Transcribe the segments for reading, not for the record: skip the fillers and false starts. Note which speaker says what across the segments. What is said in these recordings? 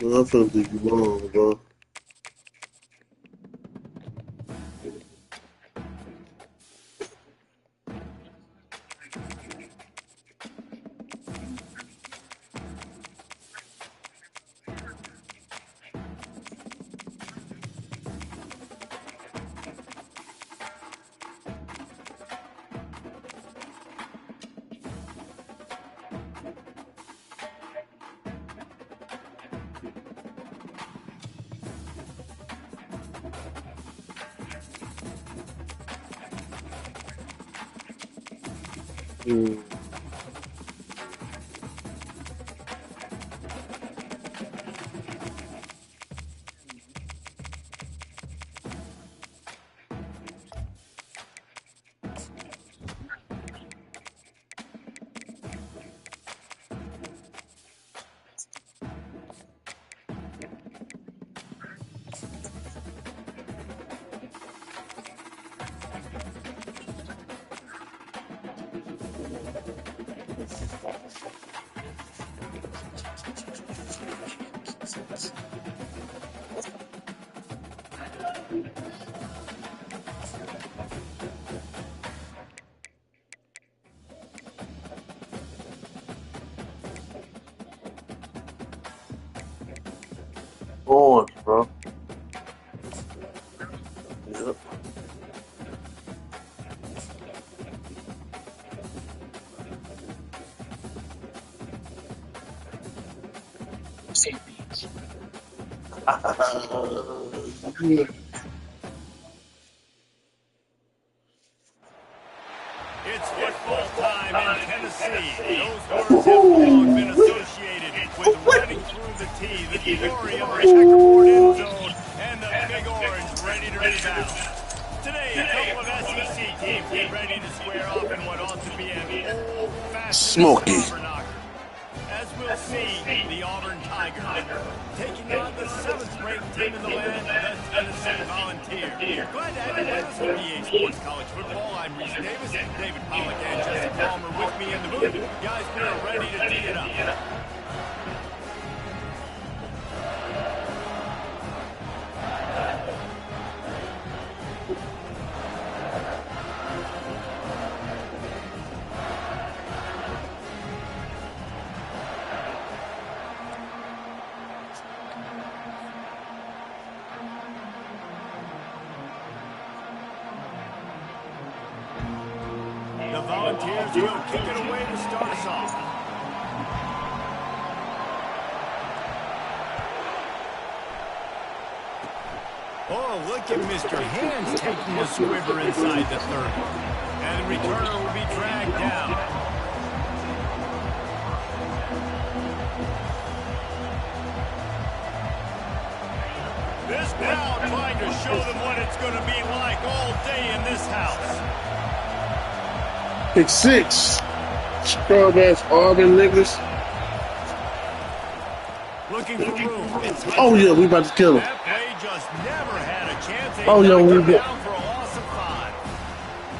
Speaker 1: Well, I feel like you wrong, bro. Mm. Orange, bro. Yep. Yeah.
Speaker 2: It's football time in Tennessee. Those words have long been
Speaker 1: Woo-hoo.
Speaker 2: associated with running through the tee, the glory of the checkerboard end zone, and the Big Orange ready to rebound. Today, a couple of SEC teams get ready to square off in what ought to be an old-fashioned
Speaker 1: Smoky.
Speaker 2: slobber knocker. As we'll see, the Auburn Tigers taking on the 7th-ranked team in the land, the Tennessee Volunteers. Glad to have you with us on EA Sports College Football. I'm Reese Davis, David Pollack and Jesse Palmer with me in the booth. Guys, we are ready to tee it up. The Volunteers will kick it away to start us off. Oh, look at Mr. Hands taking a swiver inside the 30. And the returner will be dragged down. This crowd trying to show them what it's going to be like all day in this house.
Speaker 1: Pick 6. Scrub ass Auburn niggas.
Speaker 2: Looking for room.
Speaker 1: Oh yeah, we about to kill him.
Speaker 2: That play just never had a chance.
Speaker 1: Oh yeah, we
Speaker 2: down for a loss of 5.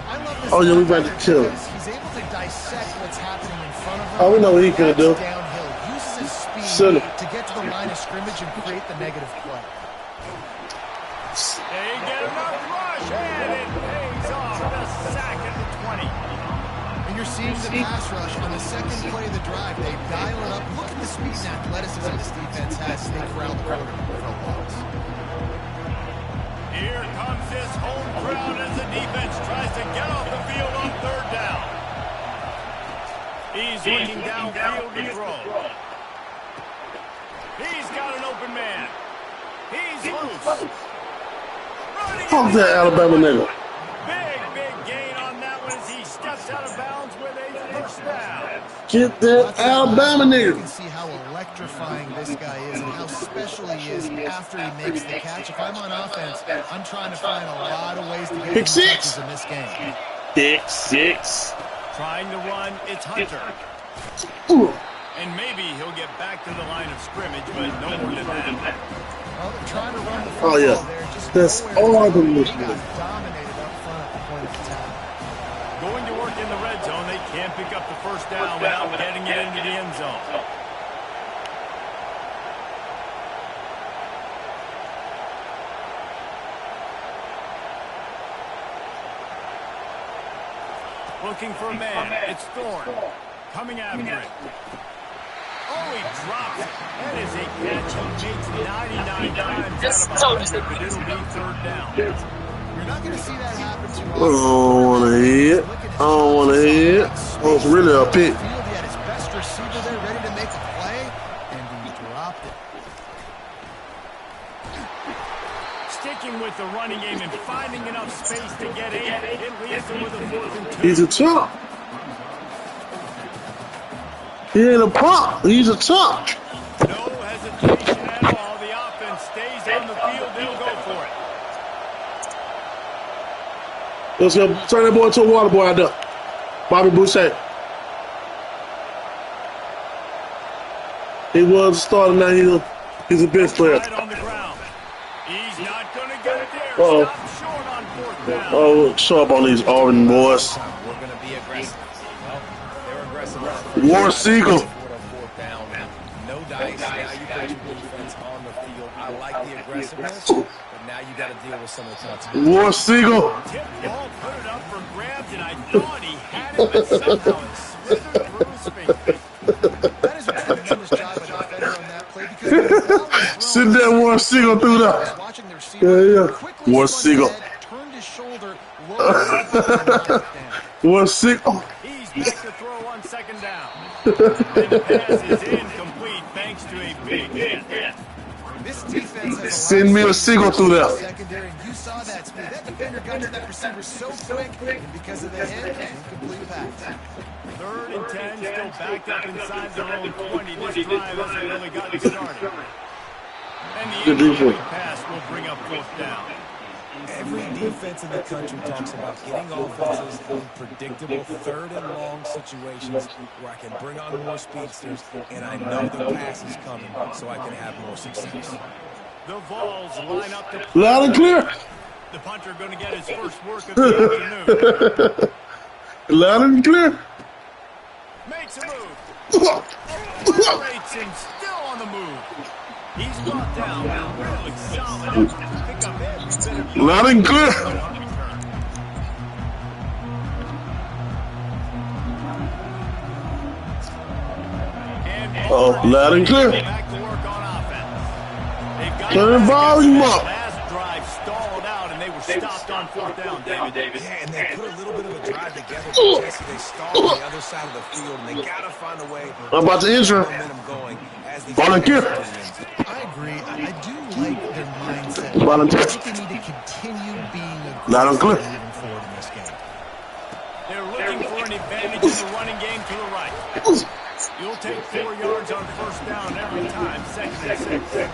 Speaker 3: I love this.
Speaker 1: Oh yeah, we about to kill him.
Speaker 3: He's able to dissect what's happening in front of him.
Speaker 1: Oh, we know what he could do.
Speaker 3: Downhill, uses his speed
Speaker 1: Son of-
Speaker 3: to get to the line of scrimmage and create the negative play.
Speaker 2: They get enough rush, and it pays off. The sack at the 20.
Speaker 3: And you're seeing the pass rush on the second play of the drive. They dial it up. Look at the speed and athleticism this defense has as they corral the quarterback for a loss.
Speaker 2: Here comes this home crowd as the defense tries to get off the field on 3rd down. He's looking downfield to throw. He's got an open man. He's loose.
Speaker 1: Fuck that Alabama nigga.
Speaker 2: Big gain on that one as he steps out of bounds with a first down.
Speaker 1: Get that Alabama
Speaker 3: You
Speaker 1: nigga.
Speaker 3: can see how electrifying this guy is and how special he is after he makes the catch. If I'm on offense, I'm trying to find a lot of ways to get
Speaker 1: Pick
Speaker 3: him
Speaker 1: 6.
Speaker 3: touches in this game.
Speaker 1: Pick 6.
Speaker 2: Trying to run, it's Hunter.
Speaker 1: Ooh.
Speaker 2: And maybe he'll get back to the line of scrimmage, but no more than that.
Speaker 3: Well, they're trying to run the
Speaker 1: Oh
Speaker 3: football
Speaker 1: yeah,
Speaker 3: there. Just
Speaker 1: that's
Speaker 3: nowhere.
Speaker 1: Auburn
Speaker 3: They
Speaker 1: niggas.
Speaker 3: got dominated up front at the point of attack.
Speaker 2: Going to work in the red zone, they can't pick up the first down without getting it into the end zone. Looking for a man. It's Thorne. Coming after it. Oh, he drops it. That is a catch he makes 99 times out of 100, but it'll be third down.
Speaker 3: You're not going to see that happen too often.
Speaker 1: I don't want to hit. I don't want to hit. Oh, it's really a pick.
Speaker 3: He had his best receiver there ready to make a play, and he dropped it.
Speaker 2: Sticking with the running game and finding enough space to get in. It leaves him with a 4th and 2.
Speaker 1: He's a chump. He ain't a pump. He's a chump.
Speaker 2: No hesitation at all. The offense stays on the field. They'll go for it.
Speaker 1: Let's go. Turn that boy into a water boy out there. Bobby Boucher. He was a starter. Now he's a bench player.
Speaker 2: Right on the ground. He's not going to get it there.
Speaker 1: Uh-oh.
Speaker 2: Stop short on 4th down.
Speaker 1: Oh, show up on these Auburn boys.
Speaker 4: We're going to be aggressive. Well, they're aggressive.
Speaker 1: War Siegel.
Speaker 4: No dice. Now you got your defense on the field. I like the aggressiveness, but now you got to deal with some of the consequences.
Speaker 1: War Siegel.
Speaker 2: Tip ball, put it up for grabs, and I thought he had it, but somehow it slithered through his fingers.
Speaker 3: That is a tremendous job by the defender on that play because the ball was
Speaker 1: Send that War Siegel through there.
Speaker 3: watching the receiver
Speaker 1: Yeah.
Speaker 3: quickly
Speaker 1: War
Speaker 3: spun
Speaker 1: Siegel.
Speaker 3: his head, turned his shoulder, lowered his head, and knocked it down.
Speaker 1: War Siegel.
Speaker 2: He's back to throw on 2nd down. And the pass is incomplete thanks to a big hit.
Speaker 3: This defense has
Speaker 1: Send me a Siegel through there.
Speaker 3: secondary, and you saw that speed. That defender got to that receiver so quick, and because of the hit, incomplete pass.
Speaker 2: 3rd and 10, still backed up inside their own 20. This drive hasn't really gotten started. And the
Speaker 1: Good
Speaker 2: incomplete
Speaker 1: defense.
Speaker 2: pass will bring up 4th down.
Speaker 4: Every defense in the country talks about getting offenses in predictable 3rd and long situations where I can bring on more speedsters and I know the pass is coming so I can have more success.
Speaker 2: The Vols line up to
Speaker 1: Loud and clear.
Speaker 2: the punter going to get his first work of the afternoon.
Speaker 1: Loud and clear.
Speaker 2: Makes a move. Operates him, still on the move. He's brought down. Really solid. Pick up every bit of
Speaker 1: Loud and clear.
Speaker 2: on return. And
Speaker 1: Loud and clear.
Speaker 2: back to work on offense. They've got
Speaker 1: Turn the volume up.
Speaker 2: last drive stalled out, and they were stopped on 4th down, David.
Speaker 4: Yeah, and they put a little bit of a drive together. Jesse, they start on the other side of the field, and they got to find a way
Speaker 1: I'm about to injure him.
Speaker 4: momentum going as these
Speaker 1: Volunteer.
Speaker 3: I agree. I do like their mindset.
Speaker 1: Volunteer.
Speaker 3: I think they need to continue being
Speaker 1: Loud and clear.
Speaker 3: aggressive moving forward in this game.
Speaker 2: They're looking for an advantage in the running game to the right. You'll take 4 yards on 1st down every time, 2nd and 6.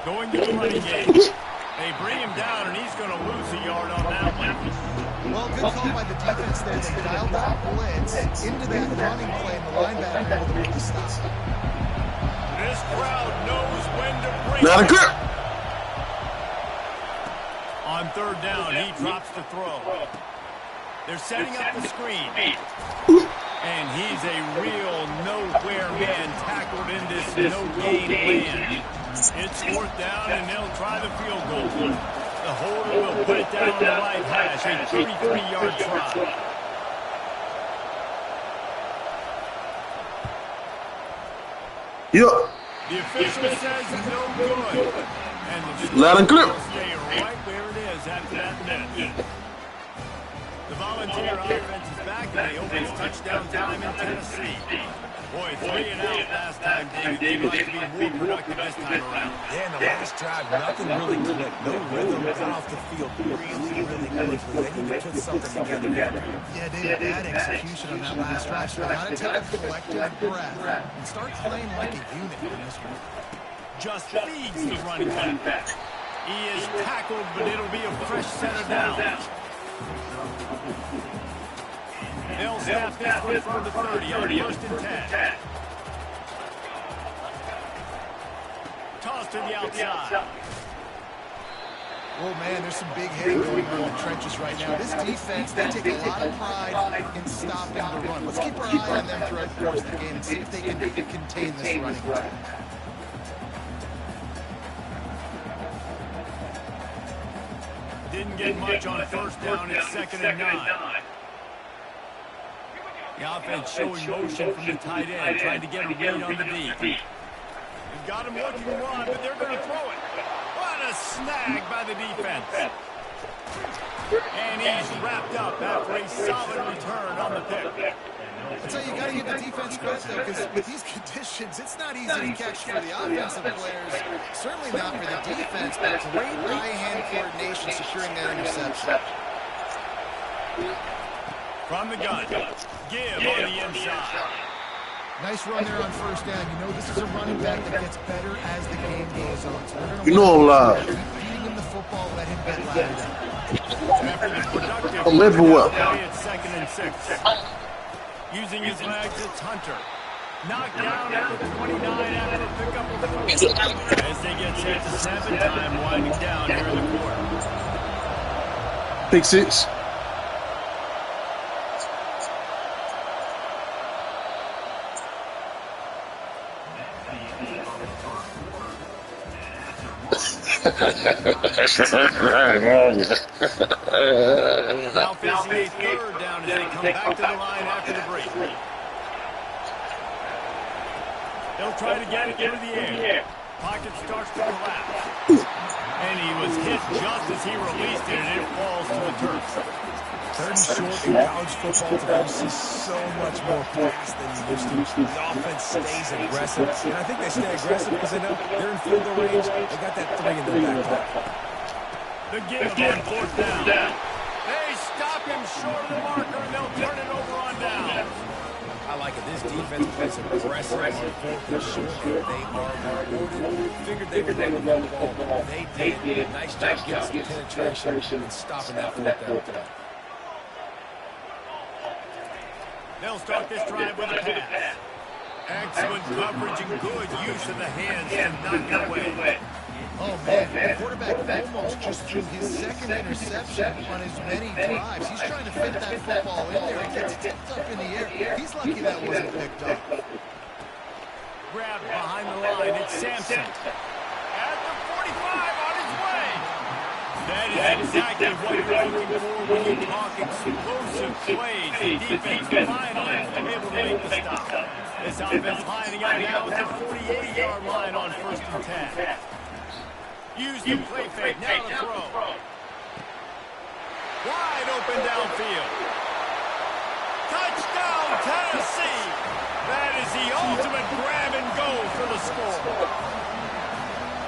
Speaker 2: Going to the running game. They bring him down, and he's going to lose a yard on that one.
Speaker 3: Well, good call by the defense there. They dialed that blitz into that running play, and the linebacker able to make the stop.
Speaker 2: This crowd knows when to bring
Speaker 1: Loud and
Speaker 2: it.
Speaker 1: clear.
Speaker 2: On 3rd down, he drops the throw. They're setting up the screen. And he's a real nowhere man tackled in this no-gain land. It's 4th down, and they'll try the field goal. The holder will put it down on the right hash, a 33-yard try.
Speaker 1: Yup.
Speaker 2: The official says no good. And the
Speaker 1: Loud and clear.
Speaker 2: will stay right where it is after that miss. The Volunteer offense is back, and they open touchdown time in Tennessee. Boy, 3 and out last time, David. They'd like to be more productive this time around.
Speaker 4: Yeah, in the last drive, nothing really clicked. No rhythm, got off the field really quickly. They need to put something together here.
Speaker 3: Yeah, David, bad execution on that last drive. So they got to take a collective breath and start playing like a unit in this one.
Speaker 2: Just feeds the running back. He is tackled, but it'll be a fresh center down. They'll snap this one from the 30 on 1st and 10. Toss to the outside.
Speaker 3: Oh, man, there's some big hitting going on in the trenches right now. This defense, they take a lot of pride in stopping the run. Let's keep our eye on them throughout the course of the game and see if they can contain this running attack.
Speaker 2: didn't get much on first down. It's 2nd and 9. The offense showing motion from the tight end, trying to get a read on the deep. They've got him looking to run, but they're going to throw it. What a snag by the defense. And he's wrapped up after a solid return on the pick.
Speaker 3: I'll tell you, you got to give the defense credit, though, because with these conditions, it's not easy to catch for the offensive players. Certainly not for the defense, but great eye-hand coordination securing their interception.
Speaker 2: From the gun, Give on the inside.
Speaker 3: Nice run there on first down. You know this is a running back that gets better as the game goes on. So they're
Speaker 1: You know I'm live.
Speaker 3: keep feeding him the football, let him get louder.
Speaker 2: After the productive
Speaker 1: I'm everywhere.
Speaker 2: it's 2nd and 6. Using his legs, it's Hunter. Knocked down at the 29 after a pickup of 4. As they get set to 7, time winding down here in the quarter.
Speaker 1: Pick 6.
Speaker 2: Now facing a 3rd down as they come back to the line after the break. They'll try to get it into the air. Pocket starts to collapse. And he was hit just as he released it, and it falls to the turf.
Speaker 4: 3rd and short in college football today, you see so much more pass than you used to. The offense stays aggressive, and I think they stay aggressive because they know they're in field goal range. They got that 3 in their back pocket.
Speaker 2: The give on 4th down. They stop him short of the marker, and they'll turn it over on down.
Speaker 4: I like it. This defense plays aggressive on 4th and short. They are rewarded. Figured they would run the ball. They did. Nice job getting some penetration and stopping that 4th down today.
Speaker 2: They'll start this drive with a pass. Excellent coverage and good use of the hands to knock it away.
Speaker 3: Oh, man, the quarterback almost just threw his 2nd interception on as many drives. He's trying to fit that football in there. It gets tipped up in the air. He's lucky that wasn't picked up.
Speaker 2: Grabbed behind the line, it's Sampson. At the 45 on his way. That is exactly what you're looking for when you talk explosive plays. The defense finally able to make the stop. This offense lining up now at the 48-yard line on 1st and 10. Use the play fake, now the throw. Wide open downfield. Touchdown, Tennessee! That is the ultimate grab and go for the score.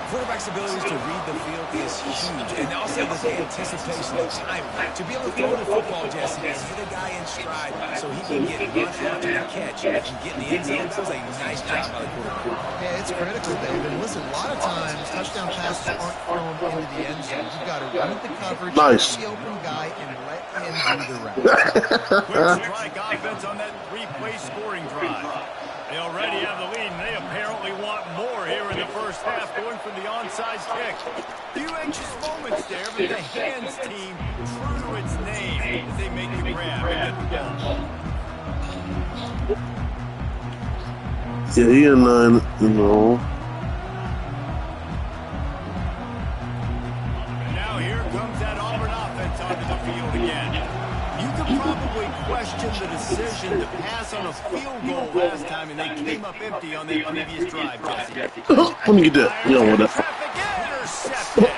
Speaker 4: Quarterback's ability to read the field is huge, and also the anticipation of time. To be able to throw the football, Jesse, is hit a guy in stride so he can get run after the catch and get in the end zone. That was a nice job by the quarterback.
Speaker 3: Yeah, it's critical, David. Listen, a lot of times, touchdown passes aren't thrown into the end zone. You've got to read the coverage,
Speaker 1: Nice.
Speaker 3: the open guy, and let him do the rest.
Speaker 2: Quick strike offense on that 3-play scoring drive. They already have the lead, and they apparently want more here in the first half, going for the onside kick. Few anxious moments there, but the hands team, true to its name, as they make the grab and get the ball.
Speaker 1: Yeah, he in line, you know.
Speaker 2: And now here comes that Auburn offense onto the field again. You could probably question the decision to pass on a field goal last time, and they came up empty on their previous drive, Jesse.
Speaker 1: Let me get that. You don't want that.
Speaker 2: Traffic intercepted.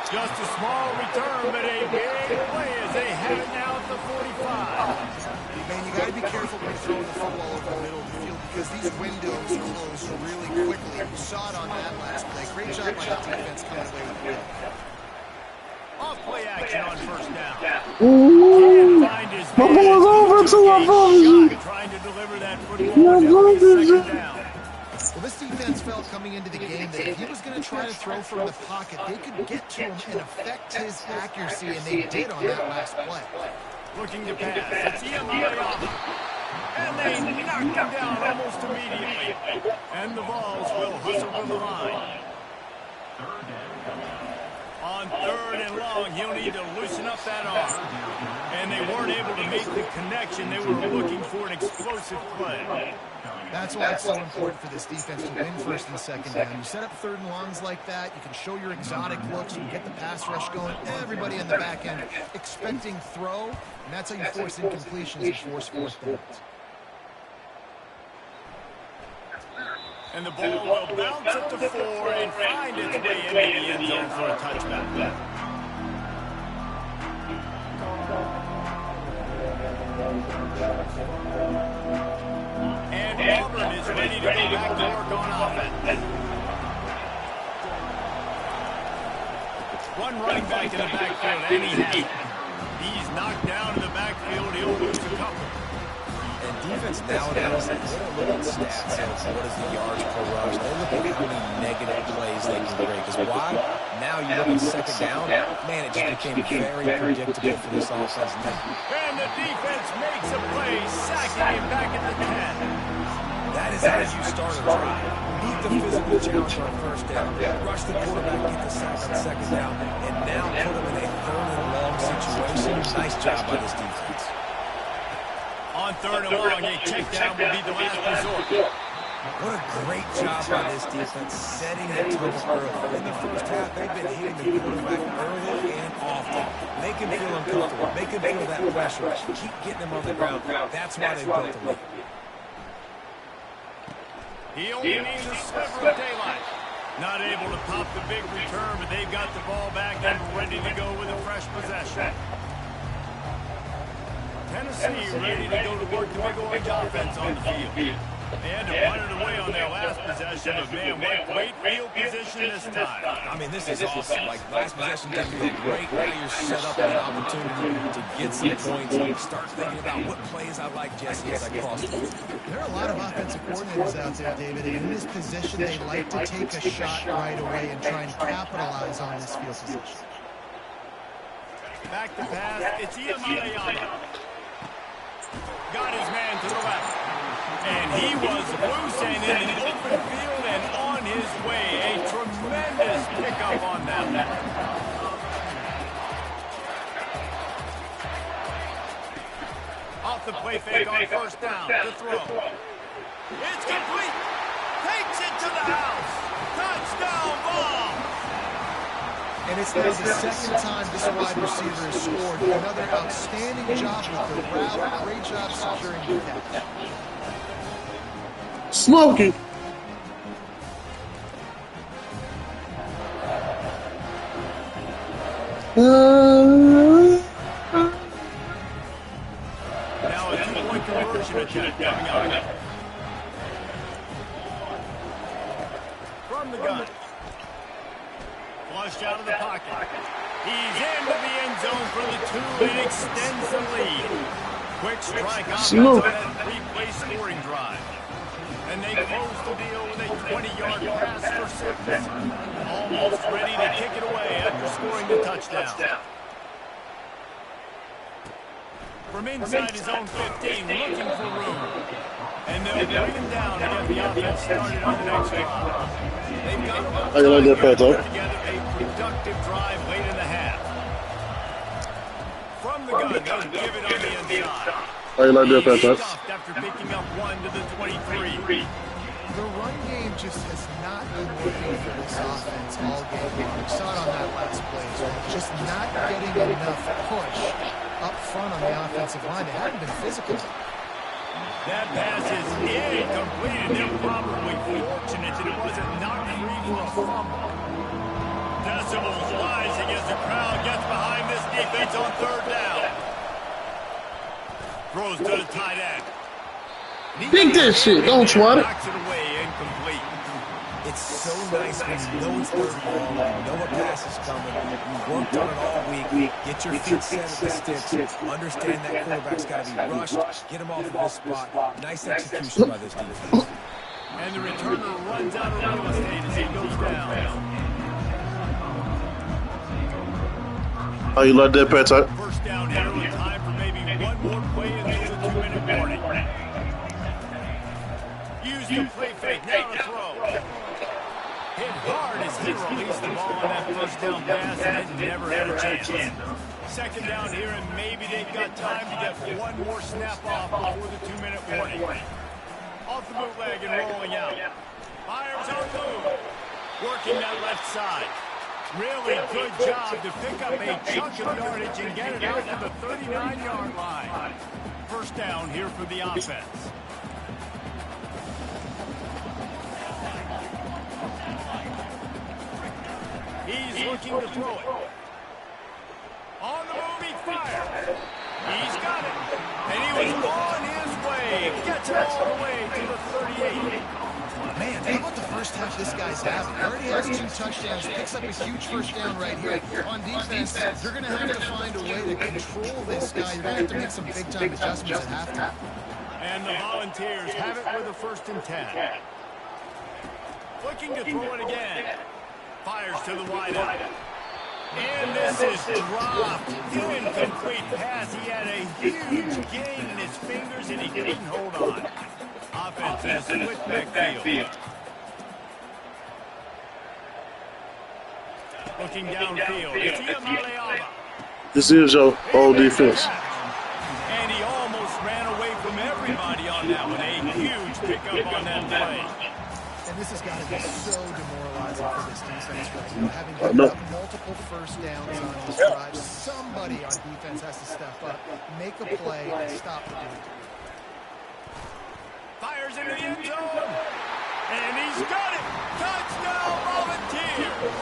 Speaker 2: Just a small return, but a big play as they have it now at the 45.
Speaker 3: Man, you got to be careful when you're throwing the football over the middle of the field because these windows close really quickly. We saw it on that last play. Great job by the defense coming away with the win.
Speaker 2: Off play action on first down.
Speaker 1: Ooh.
Speaker 2: Find his
Speaker 1: My boy's over to my phone.
Speaker 2: trying to deliver that football to second down.
Speaker 3: Well, this defense felt coming into the game that if he was going to try to throw from the pocket, they could get to him and affect his accuracy, and they did on that last play.
Speaker 2: Looking to pass. It's Iyamurayama. And they knocked him down almost immediately. And the Vols will hustle to the line. On 3rd and long, he'll need to loosen up that arm. And and they weren't able to make the connection. They were looking for an explosive play.
Speaker 3: That's why it's so important for this defense to win first and second down. You set up third and longs like that, you can show your exotic looks, you get the pass rush going, everybody in the back end expecting throw, and that's how you force incompletions and force fourth downs.
Speaker 2: And the ball will bounce up to 4 and find its way into the end zone for a touchback. And Auburn is ready to go back to work on offense. One running back in the backfield, and he has it. He's knocked down in the backfield. He'll lose a couple.
Speaker 4: And defense nowadays, they don't look at stats of what is the yards per rush. They look at how many negative plays they can create. Because why? Now you look at second down, man, it just became very predictable for this offense.
Speaker 2: And the defense makes a play, sacking him back at the 10.
Speaker 4: That is how you start a drive. Meet the physical challenge on first down, rush the quarterback, get the sack on second down, and now put him in a third and long situation. Nice job by this defense.
Speaker 2: On third and long, a check down will be the last resort.
Speaker 4: What a great job by this defense, setting the tone early. In the first half, they've been hitting the quarterback early and often. Make him feel uncomfortable. Make him feel that pressure. Keep getting him on the ground. That's why they built the lead.
Speaker 2: He only needs a sliver of daylight. Not able to pop the big return, but they've got the ball back and ready to go with a fresh possession. Tennessee ready to go to work the big orange offense on the field. They had to run it away on their last possession, but man, what great field position this time.
Speaker 4: I mean, this is awesome. Like, last possession didn't feel great. Now you're set up with an opportunity to get some points. Start thinking about what plays I like, Jesse, as I cross the field.
Speaker 3: There are a lot of offensive coordinators out there, David, and in this position, they like to take a shot right away and try and capitalize on this field position.
Speaker 2: Back to pass, it's Iyamale. Got his man to the left. And he was loose and in the open field and on his way. A tremendous pickup on that one. Off the play fake on first down. The throw. It's complete. Takes it to the house. Touchdown ball.
Speaker 3: And it's now the second time this wide receiver has scored. Another outstanding job with the route. Great job securing the catch.
Speaker 1: Smoking.
Speaker 2: Now a two-point conversion attempt coming out. From the gun. Flushed out of the pocket. He's into the end zone for the 2 and extends the lead. Quick strike offense on that three-play scoring drive. And they close the deal with a 20-yard pass for 6. Almost ready to kick it away after scoring the touchdown. From inside his own 15, looking for room. And they'll bring him down to get the offense started on the next drive. They've got about together a productive drive late in the half. From the gun, they'll give it on the inside. He's stuffed after picking up 1 to the 23.
Speaker 3: The run game just has not been working for this offense all game long. We saw it on that last play. So just not getting enough push up front on the offensive line. They haven't been physical.
Speaker 2: That pass is incomplete, and they're probably fortunate that it wasn't knocked free for a fumble. Decibels rising as the crowd gets behind this defense on third down. Throws to the tight end.
Speaker 1: Think that shit, don't sweat it.
Speaker 2: Knocks it away, incomplete.
Speaker 4: It's so nice when you know it's third long, you know a pass is coming, you worked on it all week, get your feet set at the sticks, understand that quarterback's got to be rushed, get him off of this spot. Nice execution by this defense.
Speaker 2: And the returner runs out of real estate as he goes down.
Speaker 1: How you like that, Pat?
Speaker 2: First down here with time for maybe one more play until the 2-minute warning. Used to play fake, now to throw. Hit hard as he released the ball on that first down pass and it never had a chance. Second down here, and maybe they've got time to get one more snap off before the 2-minute warning. Off the bootleg and rolling out. Fires on the move. Working that left side. Really good job to pick up a chunk of yardage and get it out to the 39-yard line. First down here for the offense. He's looking to throw it. On the move, he fired. He's got it. And he was on his way. Gets it all the way to the 38.
Speaker 3: Man, think about the first half this guy's having. He already has 2 touchdowns, picks up a huge first down right here. On defense, you're going to have to find a way to control this guy. You're going to have to make some big-time adjustments at halftime.
Speaker 2: And the Volunteers have it with a 1st and 10. Looking to throw it again. Fires to the wideout. And this is dropped. Incomplete pass. He had a huge gain in his fingers, and he couldn't hold on. Offense has split backfield. Looking downfield. It's Iamaleava.
Speaker 1: This is your old defense.
Speaker 2: And he almost ran away from everybody on that one. A huge pickup on that play.
Speaker 3: And this has got to be so demoralizing for this defense right now. Having given up multiple first downs on this drive, somebody on defense has to step up, make a play, and stop the game.
Speaker 2: Fires into the end zone. And he's got it. Touchdown, Volunteers.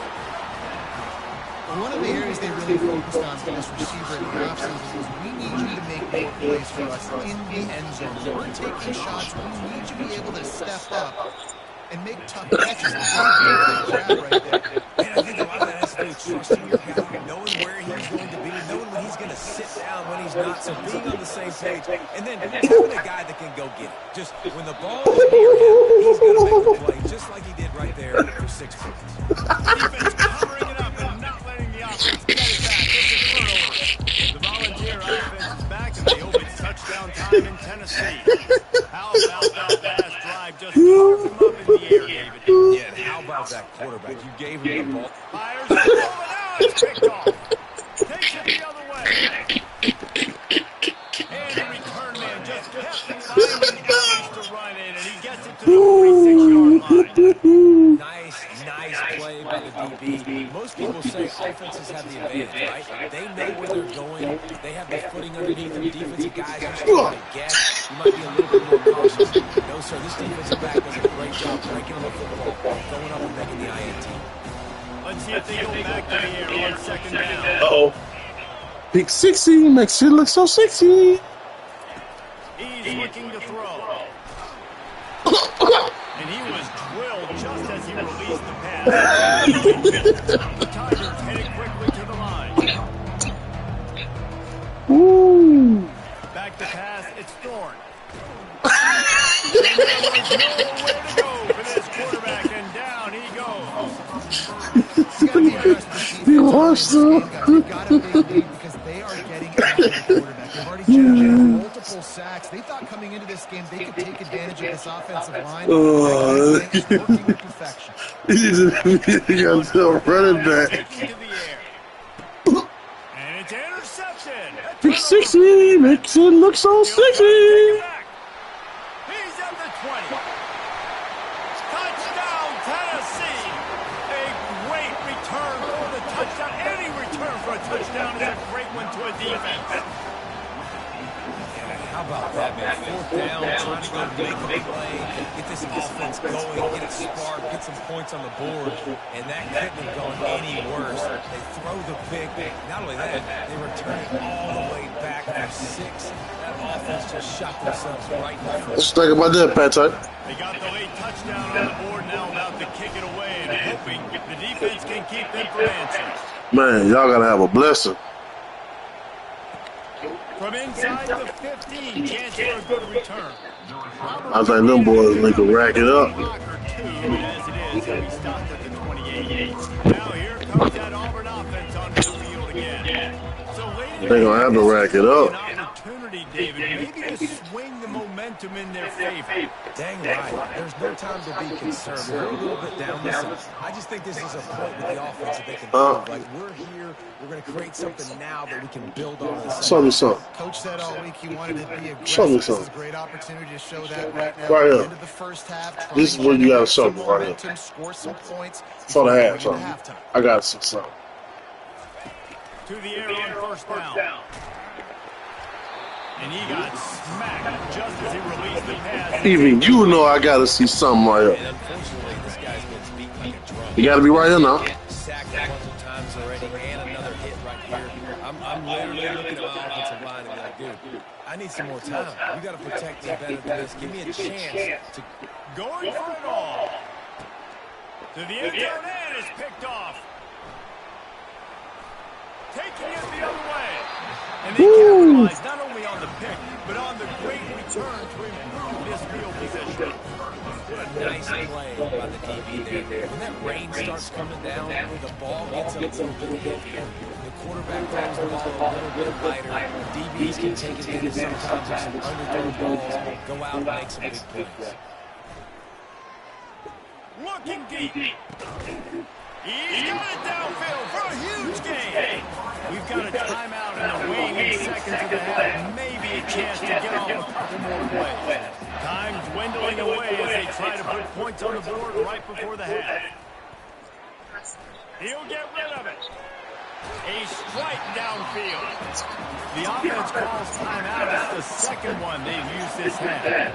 Speaker 3: One of the areas they really focused on for this receiver in the offseason was we need you to make more plays for us in the end zone. When we're taking shots, we need you to be able to step up and make tough catches. Right there.
Speaker 4: And I think a lot of that has to do with trusting your guy, knowing where he's going to be, knowing when he's going to sit down, when he's not, so being on the same page, and then having a guy that can go get it. Just when the ball is near him, he's going to make the play, just like he did right there for 6 points.
Speaker 2: Defense covering it up and not letting the offense get it back. It's a turnover. The Volunteer offense is back, and they hope it's touchdown time in Tennessee. How about that last drive? Just carved him up in the air, David.
Speaker 4: Yeah, and how about that quarterback? You gave him the ball.
Speaker 2: Fires and rolling out. It's picked off. Takes it the other way. And the return man just kept finding ways to run in, and he gets it to the 46-yard line.
Speaker 4: Nice play by the DB. Most people say offenses have the advantage, right? They know where they're going. They have the footing underneath them. Defensive guys are still to guess. You might be a little bit more cautious. No, sir, this defensive back does a great job breaking on the football, going up and making the INT.
Speaker 2: Let's see if they go back to the air on 2nd down.
Speaker 1: Uh-oh. Pick 60 makes it look so sexy.
Speaker 2: He's looking to throw. And he was drilled just as he released the pass. The Tigers headed quickly to the line.
Speaker 1: Woo.
Speaker 2: Back to pass, it's Thorne. And there was nowhere to go for this quarterback, and down he goes.
Speaker 3: It's got to be impressed with
Speaker 1: You watched them.
Speaker 3: They've got a big lead because they are getting after the quarterback. They've already generated multiple sacks. They thought coming into this game they could take advantage of this offensive line. It's working to perfection.
Speaker 1: You got to running back.
Speaker 2: Taking to the air. And it's intercepted.
Speaker 1: Pick 60 makes it look so sexy.
Speaker 2: He's at the 20. Touchdown, Tennessee. A great return for the touchdown. Any return for a touchdown is a great one to a defense.
Speaker 4: How about that, man? 4th down, trying to go make a play, get this offense going, get it sparked, get some points on the board, and that couldn't have gone any worse. They throw the pick. Not only that, they return it all the way back for 6. That offense just shot themselves right in the foot.
Speaker 1: Let's think about that, Pat.
Speaker 2: They got the late touchdown on the board, now about to kick it away, and hoping the defense can keep them from answering.
Speaker 1: Man, y'all got to have a blessing.
Speaker 2: From inside the 15, chance for a good return.
Speaker 1: I think them boys need to rack it up.
Speaker 2: As it is, he'll be stopped at the 28. Now here comes that Auburn offense onto the field again. So
Speaker 1: They're going to have to rack it up.
Speaker 2: opportunity, David, maybe to swing the momentum in their favor.
Speaker 4: Dang right. There's no time to be concerned. We're a little bit down. Listen, I just think this is a point with the offense that they can prove. Like, we're here, we're going to create something now that we can build on.
Speaker 1: Show me something.
Speaker 3: Coach said all week he wanted to be aggressive.
Speaker 1: Show me
Speaker 3: This is
Speaker 1: something.
Speaker 3: a great opportunity to show that right now.
Speaker 1: Right
Speaker 3: At the
Speaker 1: here.
Speaker 3: end of the first half,
Speaker 1: This is where you got to show me right here.
Speaker 3: momentum, score some points
Speaker 1: For the
Speaker 3: before we
Speaker 1: half,
Speaker 3: get to
Speaker 1: something.
Speaker 3: halftime.
Speaker 1: I got to see something.
Speaker 2: To the air on first down. And he got smacked just as he released the pass.
Speaker 1: Even you know I got to see something right
Speaker 4: And
Speaker 1: here.
Speaker 4: unfortunately, this guy's been beat like a drum.
Speaker 1: You got to be right here now.
Speaker 4: Sacked a bunch of times already, and another hit right here. I'm literally looking at my offensive line and be like, dude, I need some more time. You got to protect me better than this. Give me a chance to.
Speaker 2: Going for it all. To the end zone and is picked off. Taking it the other way. And they capitalize not only on the pick, but on the great return to improve this field position.
Speaker 4: Nice play by the DB there. When that rain starts coming down, the ball gets a little bit heavier. The quarterback throws the ball a little bit lighter. DBs can take advantage sometimes of some underthrown balls, go out and make some big plays.
Speaker 2: Looking deep. He's got it downfield for a huge gain. We've got a timeout in the waning seconds of the half. Maybe a chance to get off a couple more plays. Time dwindling away as they try to put points on the board right before the half. He'll get rid of it. A strike downfield. The offense calls timeout. It's the second one they've used this half.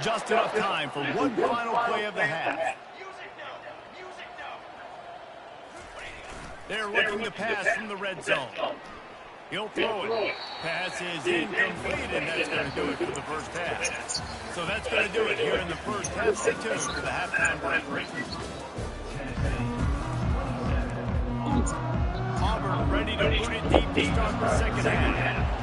Speaker 2: Just enough time for one final play of the half. They're looking to pass from the red zone. He'll throw it. Pass is incomplete, and that's going to do it for the first half. So that's going to do it here in the first half. Stay tuned for the halftime break. Auburn ready to put it deep to start the second half.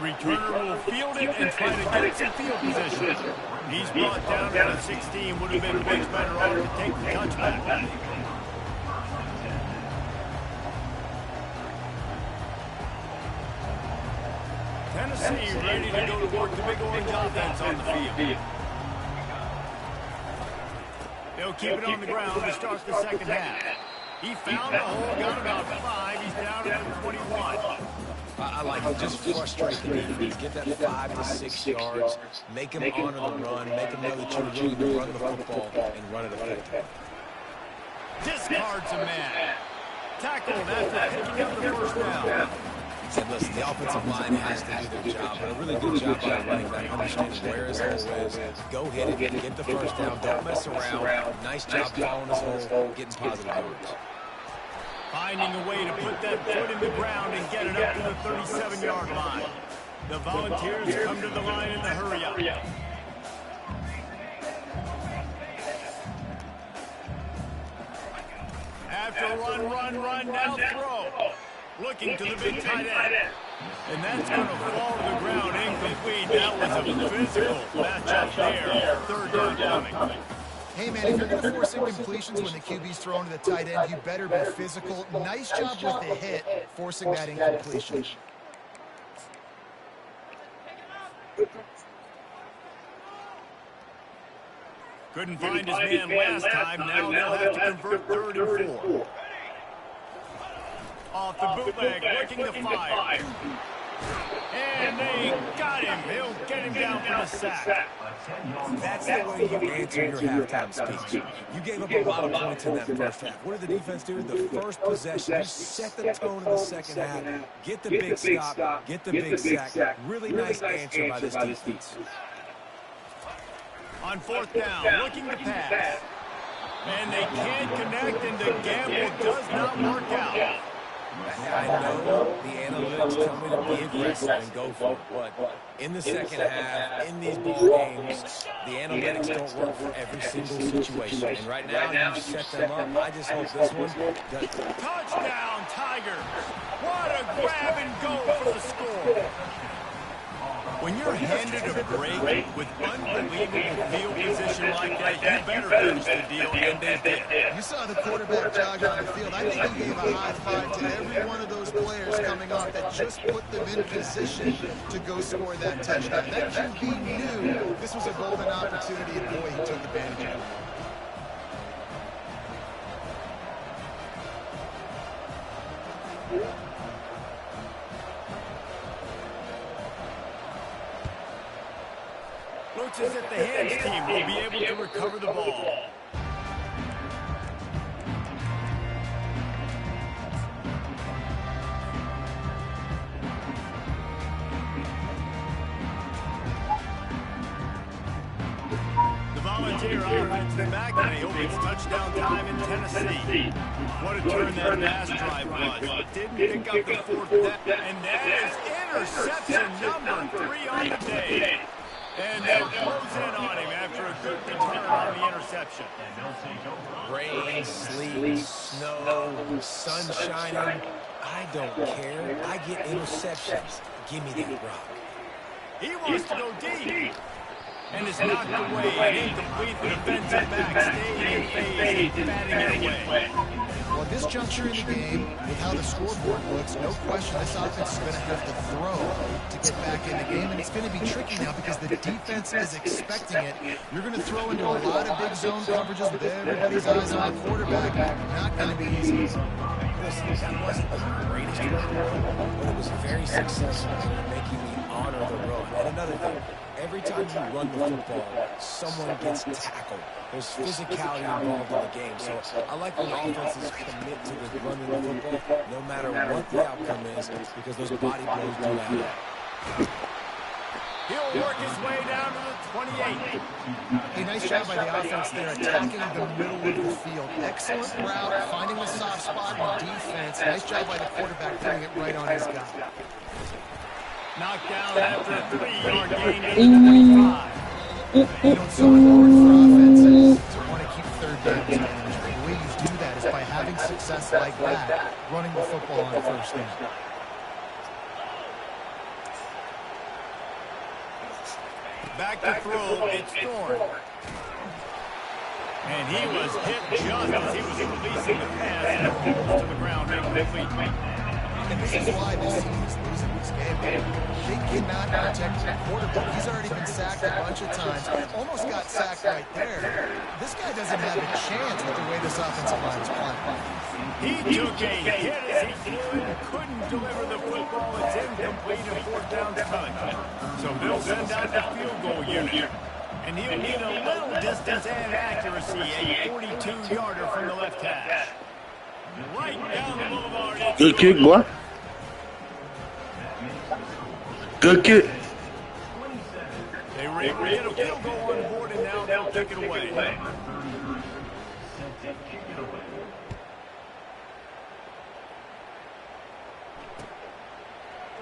Speaker 2: Returner will field it and try to get some field position. He's brought down at a 16. Would have been much better off to take the touchback. Tennessee ready to go to work the Big Orange offense on the field. They'll keep it on the ground to start the second half. He found a hole, got about 5. He's down at the 21.
Speaker 4: I like it. Just frustrate the defense. Get that 5 to 6 yards. Make them honor the run. Make them know that you're really going to run the football and run it effectively.
Speaker 2: Discards a man. Tackled after picking up the first down.
Speaker 4: And listen, the offensive line has to do their job, but a really good job by the running back, understanding where his hole is. Go hit it, get the first down, don't mess around. Nice job following his hole, getting positive yards.
Speaker 2: Finding a way to put that foot in the ground and get it up to the 37-yard line. The Volunteers come to the line in the hurry-up. After run, now throw. Looking to the big tight end. And that's going to fall to the ground incomplete. That was a physical matchup there. Third down coming.
Speaker 3: Hey, man, if you're going to force incompletions when the QB's thrown to the tight end, you better be physical. Nice job with the hit, forcing that incompletion.
Speaker 2: Couldn't find his man last time. Now they'll have to convert 3rd and 4. Off the bootleg, looking to fire. And they got him. He'll get him down for the sack.
Speaker 4: That's the way you answer your halftime speech. You gave up a lot of points in that first half. What did the defense do? The first possession, you set the tone in the second half. Get the big stop, get the big sack. Really nice answer by this defense.
Speaker 2: On 4th down, looking to pass. And they can't connect, and the gamble does not work out.
Speaker 4: I know the analytics tell me to be aggressive and go for it, but in the second half, in these ball games, the analytics don't work for every single situation. And right now, you set them up. I just hope this one does.
Speaker 2: Touchdown, Tigers. What a grab and go for the score. When you're handed a break with unbelievable field position like that, you better finish the deal, and they did.
Speaker 3: You saw the quarterback jog on the field. I think he gave a high five to every one of those players coming off that just put them in position to go score that touchdown. That QB knew this was a golden opportunity, and boy, he took advantage of it.
Speaker 2: Looks as if the hands team will be able to recover the ball. The Volunteer offense is back, and they hope it's touchdown time in Tennessee. What a turn that pass drive was. Didn't pick up the fourth down, and that is interception number 3 on the day. And they'll close in on him after a good return on the interception.
Speaker 4: Rain, sleet, snow, sun shining. I don't care. I get interceptions. Give me that rock.
Speaker 2: He wants to go deep. And it's knocked away and incomplete. The defensive back staying in phase and batting it away.
Speaker 3: Well, this juncture in the game, with how the scoreboard looks, no question this offense is going to have to throw to get back in the game, and it's going to be tricky now because the defense is expecting it. You're going to throw into a lot of big zone coverages with everybody's eyes on the quarterback. Not going to be easy.
Speaker 4: Listen, that wasn't the greatest run, but it was very successful in making me honor the run. And another thing, every time you run the football, someone gets tackled. There's physicality involved in the game. So I like when offenses commit to the running the football, no matter what the outcome is, because those body blows do matter.
Speaker 2: He'll work his way down to the 28.
Speaker 3: A nice job by the offense there, attacking the middle of the field. Excellent route, finding the soft spot in defense. Nice job by the quarterback putting it right on his guy.
Speaker 2: Knocked down after a 3-yard gain at the 25.
Speaker 3: You know, it's so important for offenses to want to keep third downs managed. The way you do that is by having success like that, running the football on first down.
Speaker 2: Back to throw, it's Thorne. And he was hit just as he was releasing the pass and falls to the ground incomplete.
Speaker 3: And this is why this team is losing this game. They cannot protect the quarterback. He's already been sacked a bunch of times. Almost got sacked right there. This guy doesn't have a chance with the way this offensive line is playing.
Speaker 2: He took a hit as he threw it and couldn't deliver the football. It's incomplete and fourth down's coming. So they'll send out the field goal unit. And he'll need a little distance and accuracy, a 42-yarder from the left hash. Right down the boulevard.
Speaker 1: Good kick, boy. Good kick.
Speaker 2: They get a field goal on board, and now they'll kick it away.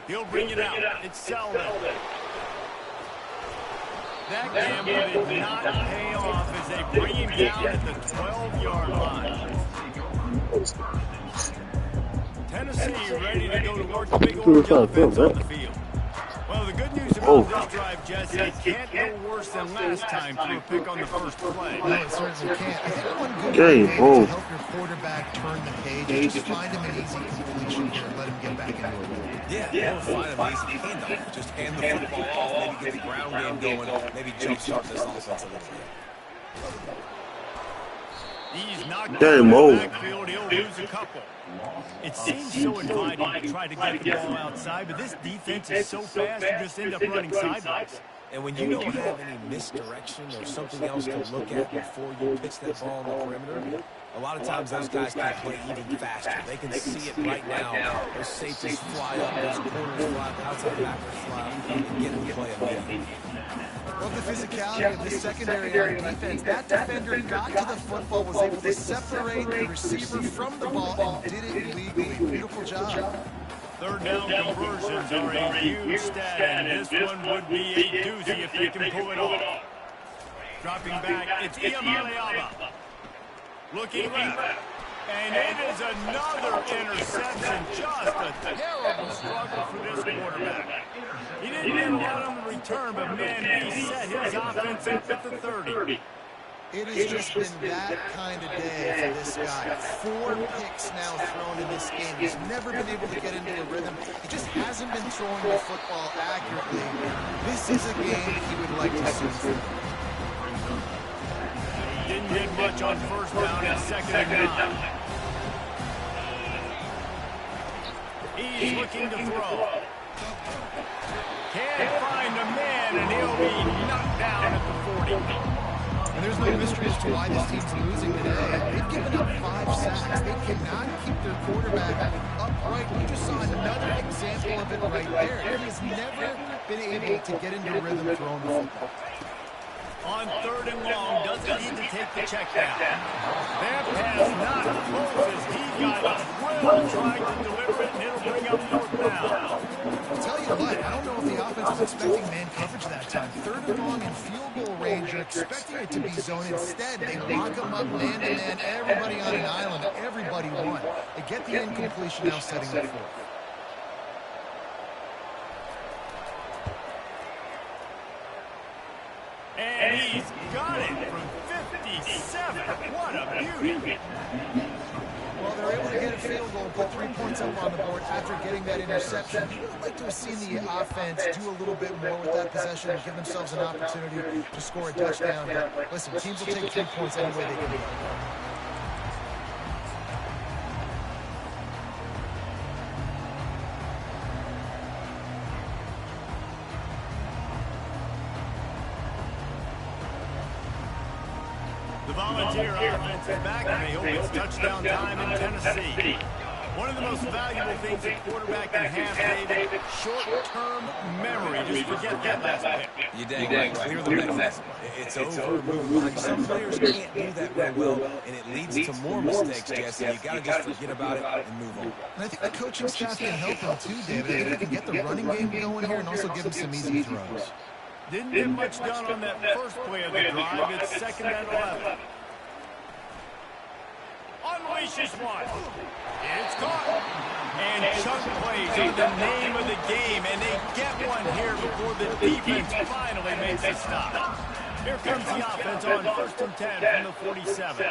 Speaker 2: He'll bring it out. It's Selden. That gamble did not pay off as they bring him down at the 12-yard line. Tennessee ready to go to work. The big orange offense on the field. Well, the good news about this drive, Jesse, it can't go worse than last time for a pick on the first play.
Speaker 3: No, it certainly can't. I think one good way to help your quarterback turn the page is just find him an easy completion here and let him get back into it.
Speaker 4: Yeah, we'll find him easy handoff. Just hand the football off, maybe get the ground game going, maybe jumpstart this offense a little bit.
Speaker 2: He's knocked down the backfield. He'll lose a couple. It seems so inviting to try to get the ball outside, but this defense is so fast, you just end up running sideways.
Speaker 4: And when you don't have any misdirection or something else to look at before you pitch that ball on the perimeter, a lot of times those guys can play even faster. They can see it right now. Those safeties fly up, those corners fly up, outside backers fly up, and get the play immediately.
Speaker 3: Well, the physicality of the secondary on defense, that defender got to the football, was able to separate the receiver from the ball, and did it legally. Beautiful job.
Speaker 2: Third down conversions are a huge stat, and this one would be a doozy if they can pull it off. Dropping back, it's Iamaleava. Looking left. And it is another interception. Just a terrible struggle for this quarterback. He didn't get a lot on the return, but man, he set his offense up at the 30.
Speaker 3: It has just been that kind of day for this guy. 4 picks now thrown in this game. He's never been able to get into a rhythm. He just hasn't been throwing the football accurately. This is a game he would like to see.
Speaker 2: Didn't get much on first down and 2nd and 9. He's looking to throw. Can't find a man, and he'll be knocked down at the 40.
Speaker 3: And there's no mystery as to why this team's losing today. They've given up 5 sacks. They cannot keep their quarterback upright. We just saw another example of it right there. He has never been able to get into rhythm throwing the football.
Speaker 2: On 3rd and long, doesn't need to take the check down. That pass not close as he got drilled trying to deliver it, and it'll bring up 4th down.
Speaker 3: I'll tell you what, I don't know if the offense was expecting man coverage that time. 3rd and long in field goal range, you're expecting it to be zone. Instead, they lock him up man-to-man, everybody on an island, everybody won. They get the incompletion now setting up 4th.
Speaker 2: And he's got it from 57. What a beauty.
Speaker 3: Well, they're able to get a field goal, put 3 points up on the board after getting that interception. You would like to have seen the offense do a little bit more with that possession and give themselves an opportunity to score a touchdown. But listen, teams will take 3 points any way they can go.
Speaker 2: The Volunteer offense is back, and they hope it's touchdown time in Tennessee. One of the most valuable things a quarterback can have, David, short-term memory. Just forget that last pick.
Speaker 4: You dang right. Clear the mechanism. It's over. Move on. Some players can't do that real well, and it leads to more mistakes, Jesse. You got to just forget about it and move on.
Speaker 3: And I think the coaching staff can help him too, David. I think they can get the running game going here and also give him some easy throws.
Speaker 2: Didn't get much done on that first play of the drive. It's 2nd and 11. Unleashes one. It's caught. And chunk plays are the name of the game, and they get one here before the defense finally makes a stop. Here comes the offense on 1st and 10 from the 47.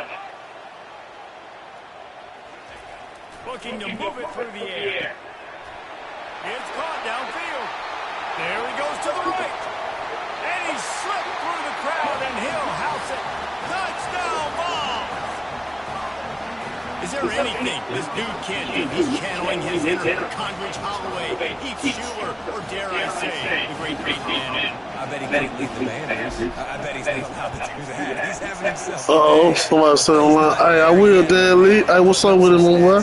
Speaker 2: Looking to move it through the air. It's caught downfield. There he goes to the right. And he slipped through the crowd, and he'll house it. Touchdown ball! Is there anything this dude can't do? He's channeling his inner Condridge Holloway, Heath Schuler, or dare I say, the great Peyton Manning.
Speaker 4: I bet he can't leave the Manners. I bet he's leaving out the two that. He's having himself.
Speaker 1: Uh-oh, somebody said online. Hey, I will, Dan Lee. Hey, what's up with him, boy?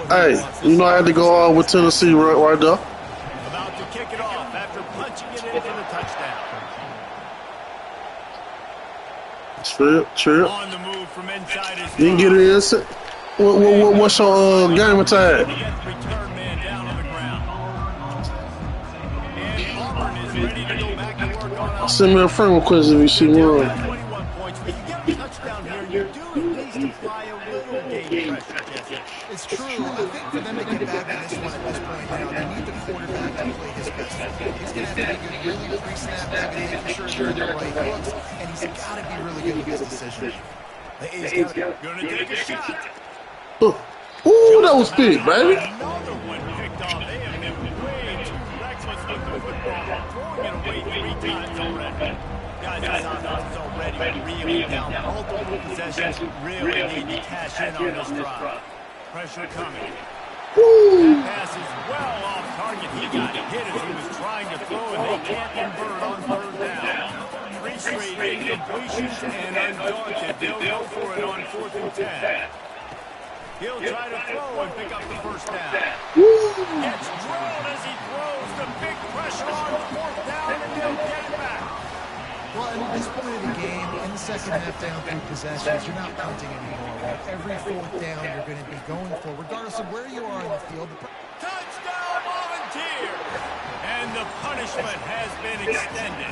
Speaker 1: Hey, you know I had to go on with Tennessee right there.
Speaker 2: About to kick it off after punching it in for the touchdown.
Speaker 1: Trip.
Speaker 2: On the move from inside his
Speaker 1: You can get it in. What's your game attack?
Speaker 2: He gets the return man down on the ground. And Auburn is ready to go back to work on offense.
Speaker 1: Send me a friend request if you see more.
Speaker 2: 21 points. When you get a touchdown here, you do at least apply a little game pressure, Jesse.
Speaker 3: It's true. I think for them to get back to this one at this point now, they need the quarterback to play his best football. He's going to have to be really pre-snap heavy, making sure they're in the right looks, and he's got to be really good with his decision.
Speaker 2: He's going to take a shot.
Speaker 1: Ooh, that was big, baby.
Speaker 2: Another one picked off. They have been way too reckless with the football, throwing it away 3 times already. Guys, this offense is already really down. Multiple possessions really need to cash in on this drive. Pressure coming. That pass is well off target. He got hit as he was trying to throw, and they can't convert on 3rd down. 3 straight incompletions, and undaunted, they'll go for it on 4th and 10. He'll try to throw and pick up the 1st down. Gets drilled as he throws. The big pressure on 4th down, and they'll get it back.
Speaker 3: Well, and at this point of the game, in the second half down 3 possessions, you're not punting anymore. Every 4th down you're going to be going for, regardless of where you are on the field.
Speaker 2: Touchdown, Volunteer! And the punishment has been extended.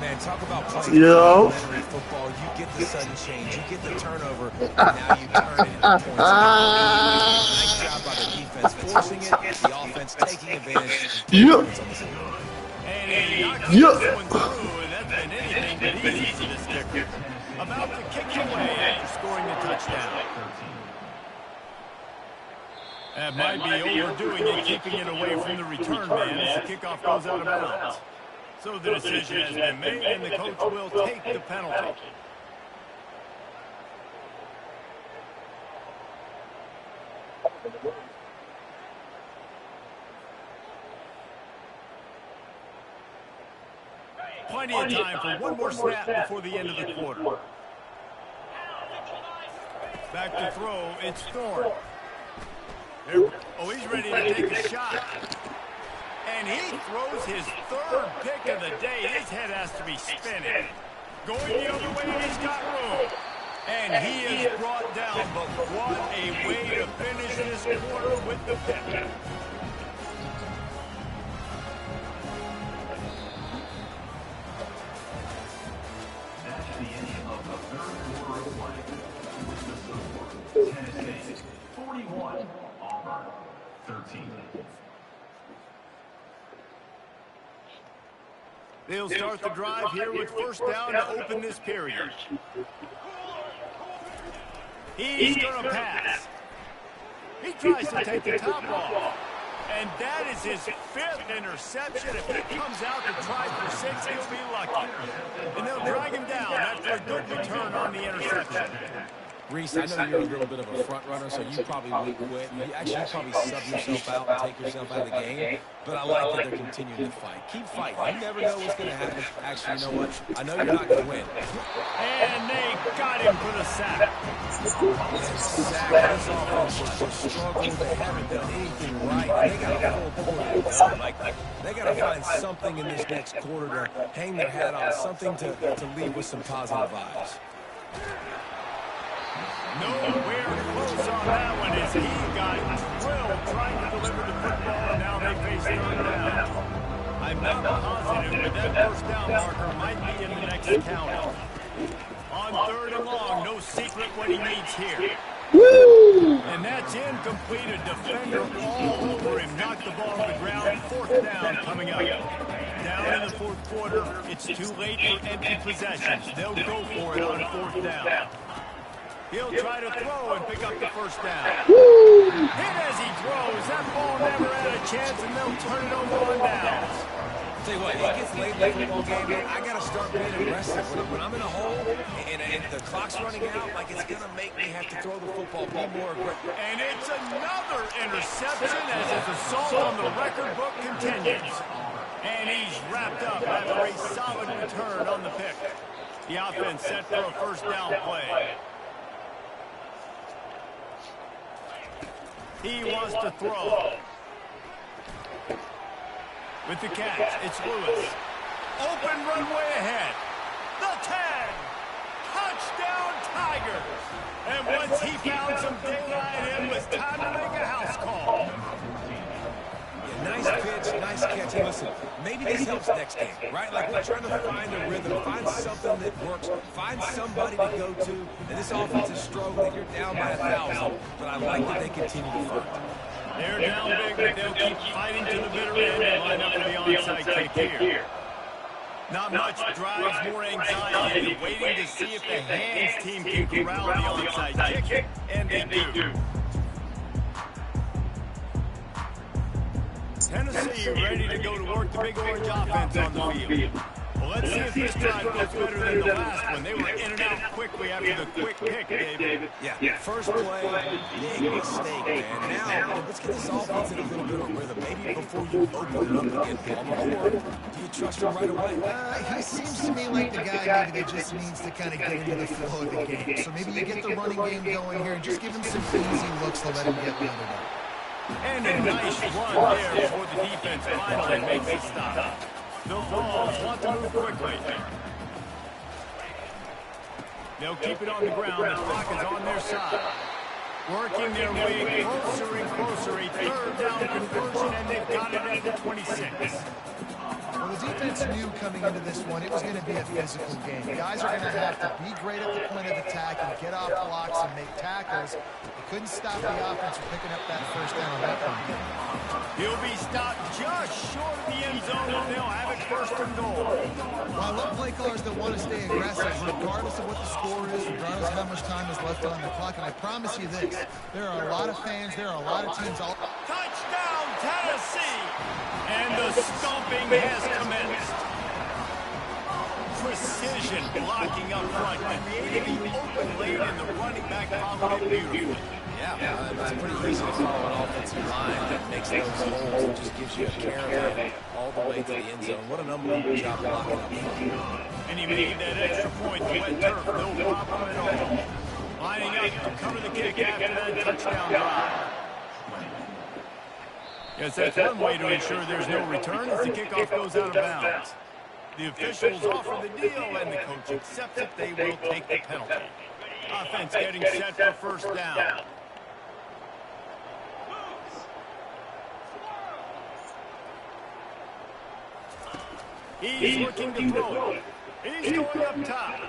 Speaker 4: Man, talk about playing
Speaker 1: Yo.
Speaker 4: complementary football. You get the sudden change, you get the turnover, and now you turn it into points. Nice job by the defense forcing it, the offense taking advantage, and putting
Speaker 1: Yeah.
Speaker 4: points on the board.
Speaker 2: And he knocks
Speaker 1: Yeah.
Speaker 2: this one through, and that's been anything but easy for this kicker. About to kick it away after scoring the touchdown. That might be overdoing it, keeping it away from the return man as the kickoff goes out of bounds. So the decision has been made, and the coach will take the penalty. Plenty of time for one more snap before the end of the quarter. Back to throw, it's Thorne. Oh, he's ready to take a shot. And he throws his third pick of the day. His head has to be spinning. Going the other way, and he's got room. And he is brought down, but what a way to finish this quarter with the pick.
Speaker 5: That's the end of the third quarter of play. Tennessee 41, Auburn 13.
Speaker 2: They'll start the drive here with first down to open this period. He's going to pass. He tries to take the top off. And that is his fifth interception. If he comes out to try for 6, he'll be lucky. And they'll drag him down after a good return on the interception.
Speaker 4: Reese, I know you're a little bit of a front runner, so you probably won't quit. You probably sub yourself out and take yourself out of the game. But I like that they're continuing to fight. Keep fighting. You never know what's going to happen. Actually, you know what? I know you're not going to win.
Speaker 2: And they got him for the sack.
Speaker 4: This offense is just struggling. They haven't done anything right. They got a full quarter to go. They got to find something in this next quarter to hang their hat on, something to leave with some positive vibes.
Speaker 2: Nowhere close on that one as he got drilled trying to deliver the football, and now they face third down. I'm not positive, but that first down marker might be in the next county. On third and long, no secret what he needs here.
Speaker 1: Woo!
Speaker 2: And that's incomplete. A defender all over him. Knocked the ball to the ground. Fourth down coming up. Down in the fourth quarter. It's too late for empty possessions. They'll go for it on fourth down. He'll try to throw and pick up the first down.
Speaker 1: Woo!
Speaker 2: Hit as he throws. That ball never had a chance, and they'll turn it over on downs.
Speaker 4: Tell you what, it gets late in the football game, I got to start being aggressive. When I'm in a hole and the clock's running out, like it's going to make me have to throw the football, be more aggressive.
Speaker 2: And it's another interception as his assault on the record book continues. And he's wrapped up after a solid return on the pick. The offense set for a first down play. He wants to throw. With the catch, it's Lewis. Open runway ahead. The 10. Touchdown Tigers. And once he found some daylight, it was time to make a house call.
Speaker 4: Yeah, nice pitch, nice catch. Hey, listen, maybe this helps next game, right? Like we're trying to find a rhythm, find something that works, find somebody to go to. And this offense is struggling. You're down by 1,000, but I like that they continue to fight.
Speaker 2: They're down big, but they'll keep fighting to the bitter end and line up for the onside kick here. Not much drives more anxiety than waiting to see if the hands team can corral the onside kick, and they do. Tennessee ready to go to work the Big Orange offense on the field. Well, let's see if this drive goes better than the last one. They were in and out quickly after the quick pick, David.
Speaker 4: Yeah, first play, big mistake, man. Now, let's get this offense in a little bit of rhythm. Maybe before you open it up again, Paul McCord, do you trust him right away?
Speaker 3: He seems to me like the guy maybe that just needs to kind of get into the flow of the game. So maybe you get the running game going here and just give him some easy looks to let him get loaded up.
Speaker 2: And a nice run there before the defense finally makes a stop. The Vols want to move quickly. They'll keep it on the ground. The clock is on their side. Working their way closer and closer. A third down conversion, and they've got it at the 26.
Speaker 3: Well, the defense offense knew coming into this one it was going to be a physical game. Guys are going to have to be great at the point of attack and get off blocks and make tackles. They couldn't stop the offense from picking up that first down on that point.
Speaker 2: He'll be stopped just short of the end zone, and they'll have it first and goal.
Speaker 3: Well, I love play callers that want to stay aggressive regardless of what the score is, regardless of how much time is left on the clock. And I promise you this, there are a lot of fans, there are a lot of teams all...
Speaker 2: Touchdown, Tennessee! And the stomping has commenced. Precision blocking up front, creating the open lane, and the running back followed it beautifully.
Speaker 4: Yeah, it's pretty easy to follow an offensive line that makes those holes and just gives you a caravan all the way to the end zone. What an unbelievable job blocking up front.
Speaker 2: And he made that extra point to wet turf, no problem at all. Lining up to cover the kick after that touchdown drive. Yes, that's one way to ensure there's no return as the kickoff goes out of bounds. The officials offer the deal, and the coach accepts it. They will take the penalty. Offense getting set for first down. He's looking to throw it. He's going up top.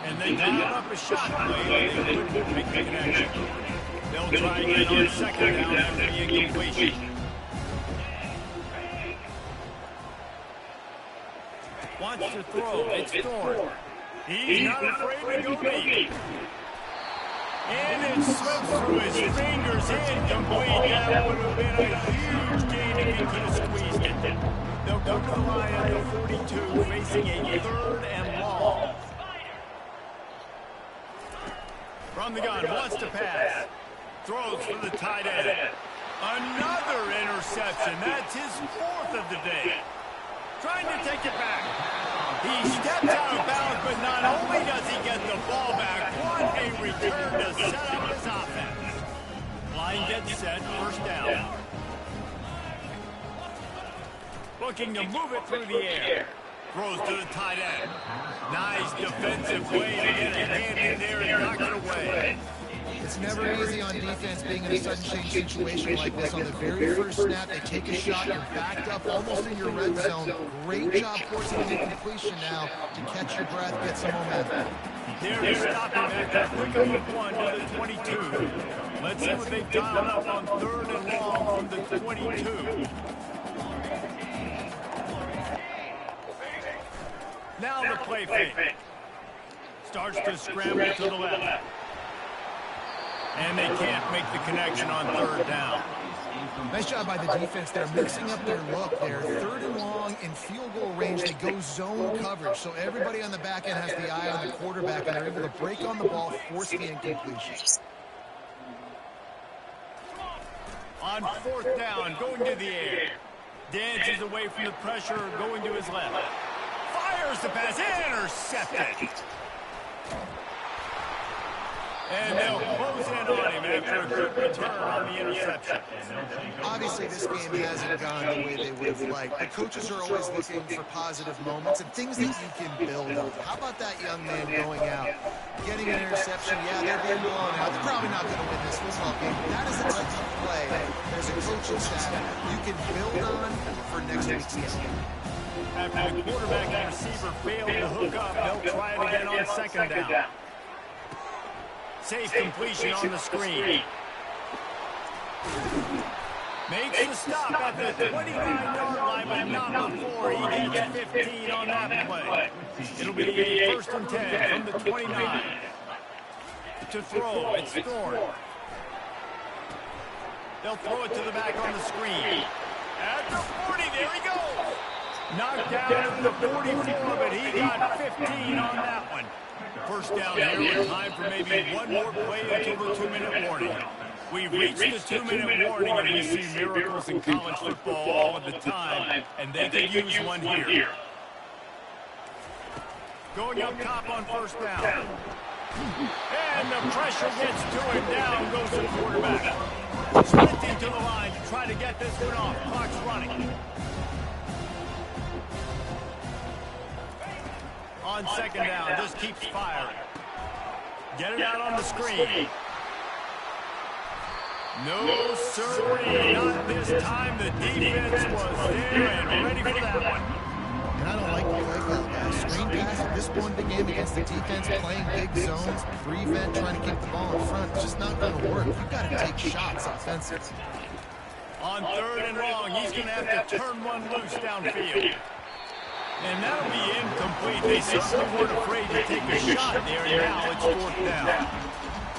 Speaker 2: And they dial up a shot play, and they couldn't make the connection. They'll try again on second down after the incompletion. Wants to throw. It's Thorne. He's not afraid to go deep. And it slips through his fingers, incomplete. That would have been a huge gain if he could have squeezed it. They'll come to the line at the 42, facing a third and long. From the gun, wants to pass. Throws for the tight end. Another interception. That's his fourth of the day. Trying to take it back. He steps out of bounds, but not only does he get the ball back, what a return to set up his offense. Line gets set, first down. Looking to move it through the air. Throws to the tight end. Nice defensive play to get a hand in there and knock it away.
Speaker 3: It's never easy on defense being in a sudden change situation like this. On the very first snap, they take a shot, you're backed up almost in your red zone. Great job forcing the incompletion now to catch your breath, get some momentum.
Speaker 2: There to stop him after pick up of one to the 22. Let's see what they've dialed up on third and long from the 22. Now the play fake. Starts to scramble to the left. And they can't make the connection on third down.
Speaker 3: Nice job by the defense there, mixing up their look there. Third and long in field goal range, they go zone coverage. So everybody on the back end has the eye on the quarterback, and they're able to break on the ball, force the incompletion.
Speaker 2: On fourth down, going to the air. Dances away from the pressure, going to his left. Fires the pass, intercepted. And they'll close in on him after a good return on the interception.
Speaker 3: Obviously, this game hasn't gone the way they would have liked. The coaches are always looking for positive moments and things that you can build on. How about that young man going out, getting an interception? Yeah, they're being blown out. They're probably not going to win this football game, but that is a type of play. There's a coaching staff you can build on for next week's game.
Speaker 2: After the quarterback and receiver failed to hook up, they'll try it again on second down. Safe completion on the screen. Makes the stop at the 29-yard line, but not before he gets 15 on that play. It'll be a first and 10 from the 29. To throw, it's Thorne. They'll throw it to the back on the screen. At the 40, there he goes. Knocked down at the 44, but he got 15 on that one. First down here with time for maybe one more play until the 2-minute warning. We've reached the 2-minute warning, and we see miracles in college football all of the time, and they could use one here. Going up top on first down. And the pressure gets to him. Down goes the quarterback. Sprinting to the line to try to get this one off. Clock's running. On second down, just keeps firing. Get it out on the screen. No, sir, not this time. The defense was there and ready for that one.
Speaker 3: against the defense, playing big zones, prevent, trying to keep the ball in front, it's just not going to work. You've got to take shots offensively.
Speaker 2: On 3rd and long, he's going to have to turn one loose downfield. And that'll be incomplete. They certainly weren't afraid to take a shot there, and now it's 4th down.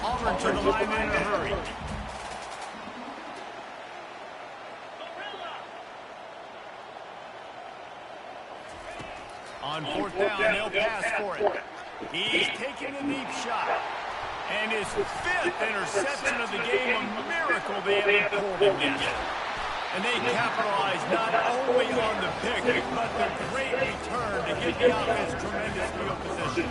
Speaker 2: Auburn to the line in a hurry. On 4th down, they'll pass for it. He's taking a deep shot. And his 5th interception of the game, a miracle they haven't pulled him yet. And they capitalize not only on the pick, but the great return to give the offense tremendous field position.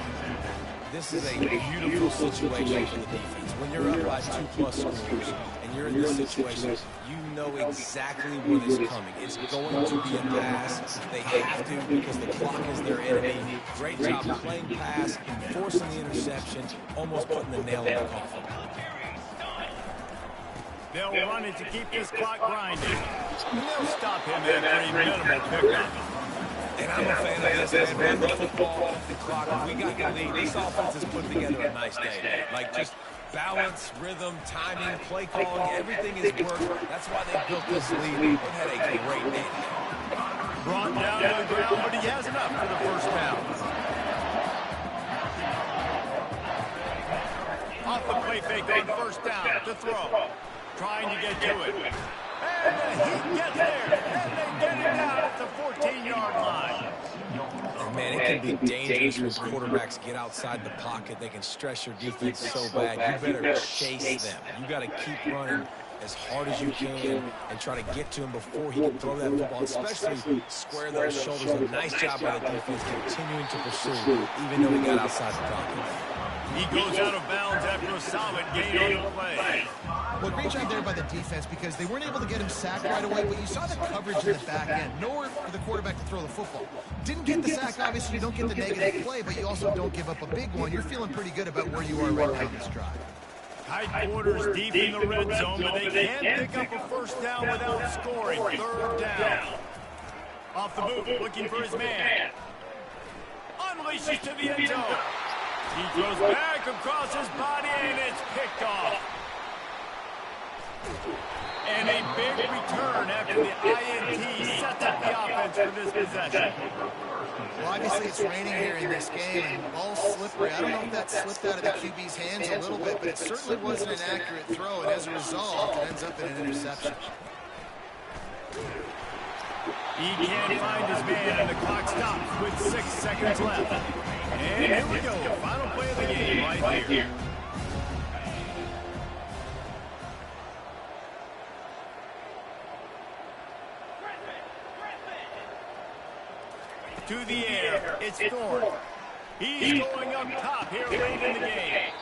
Speaker 4: This is a beautiful situation for the defense. When you're up by 2+ scores and you're in this situation, you know exactly what is coming. It's going to be a pass. They have to because the clock is their enemy. Great job playing pass, forcing the interception, almost putting the nail in the coffin.
Speaker 2: They'll run it to keep this clock grinding. And they'll stop him after a minimal pickup.
Speaker 4: And I'm a fan of this, man. Run the football off the clock. We got the lead. This offense has put together a nice day. Like just balance, rhythm, timing, play calling, everything is worked. That's why they built this lead. They've had a great day.
Speaker 2: Brought down to the ground, but he has enough for the 1st down. Off the play fake on 1st down to throw. Trying to get to it. And he gets there. And they get him down at the 14-yard line.
Speaker 4: Man, it can be dangerous when quarterbacks get outside the pocket. They can stress your defense so bad. You better chase them. You got to keep running as hard as you can and try to get to him before he can throw that football, especially square those shoulders. A nice job by the defense continuing to pursue, even though he got outside the pocket.
Speaker 2: He goes out of bounds after a solid gain on the play.
Speaker 3: Well, great job there by the defense because they weren't able to get him sacked right away, but you saw the coverage in the back end. Nowhere for the quarterback to throw the football. Didn't get the sack, obviously. You don't get the negative play, but you also don't give up a big one. You're feeling pretty good about where you are right now in this drive.
Speaker 2: Tight quarters deep in the red zone, but they can't pick up a 1st down without scoring. 3rd down. Off the boot, looking for his man. Unleashes to the end zone. He throws back across his body, and it's picked off. And a big return after the INT sets up the offense for this possession.
Speaker 3: Well, obviously it's raining here in this game, and the ball's slippery. I don't know if that slipped out of the QB's hands a little bit, but it certainly wasn't an accurate throw, and as a result, it ends up in an interception.
Speaker 2: He can't find his man, and the clock stops with 6 seconds left. And here we go, final play of the game right here. To the air, it's Thorne. He's going up top here late in the game.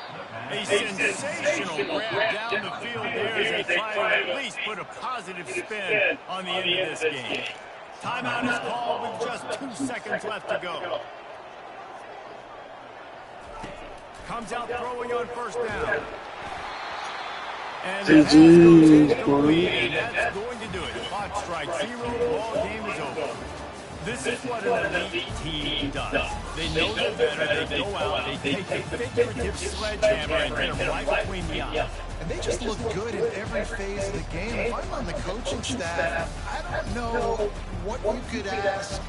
Speaker 2: A sensational grab down the field there as they try to at least put a positive spin on the end of this game. Timeout is called with just 2 seconds left to go. Comes out throwing on 1st down. And that's going to do it. Clock strikes 0, ball game is over. This is what an elite team does. They know they're better, they go out, they take a figurative sledgehammer and hit them right between the eyes.
Speaker 3: And they just look good in every phase of the game. If I'm on the coaching staff, I don't know what you could ask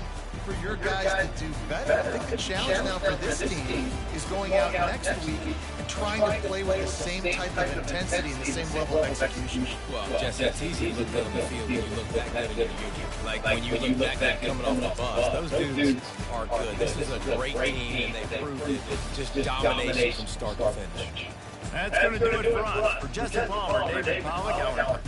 Speaker 3: for your guys to do better. I think the challenge now for this team is going out next week and trying to play with the same type of intensity and the same level of execution.
Speaker 4: Well, Jesse, it's easy to look good on the field when you look that good in your union. Like when you look that good coming off the bus, those dudes are good. This is a great team, and they proved it. Just domination from start to finish.
Speaker 2: That's going to do it for us. For Jesse Palmer, David Pollack,